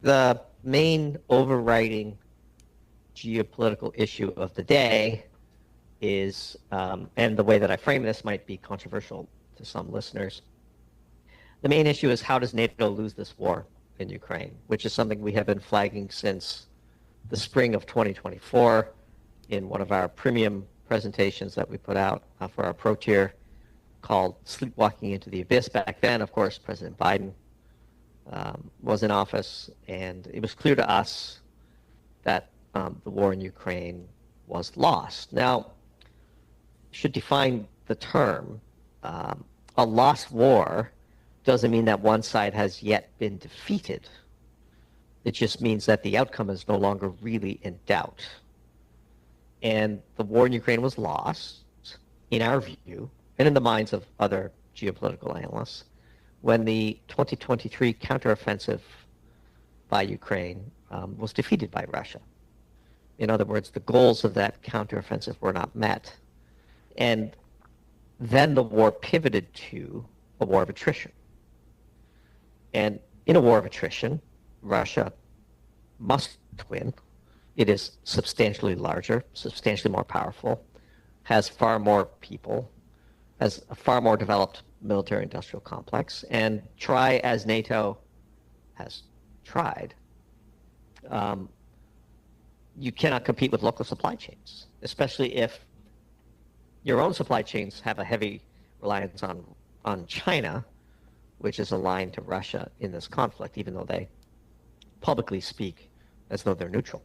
The main overriding geopolitical issue of the day is, and the way that I frame this might be controversial to some listeners, the main issue is how does NATO lose this war in Ukraine, which is something we have been flagging since the spring of 2024 in one of our premium presentations that we put out for our pro tier called Sleepwalking into the Abyss. Back then, of course, President Biden was in office, and it was clear to us that the war in Ukraine was lost. Now, should define the term. A lost war doesn't mean that one side has yet been defeated. It just means that the outcome is no longer really in doubt. And the war in Ukraine was lost, in our view, and in the minds of other geopolitical analysts, when the 2023 counteroffensive by Ukraine was defeated by Russia. In other words, the goals of that counteroffensive were not met. And then the war pivoted to a war of attrition. And in a war of attrition, Russia must win. It is substantially larger, substantially more powerful, has far more people, has a far more developed military-industrial complex, and try as NATO has tried, you cannot compete with local supply chains, especially if your own supply chains have a heavy reliance on China, which is aligned to Russia in this conflict, even though they publicly speak as though they're neutral.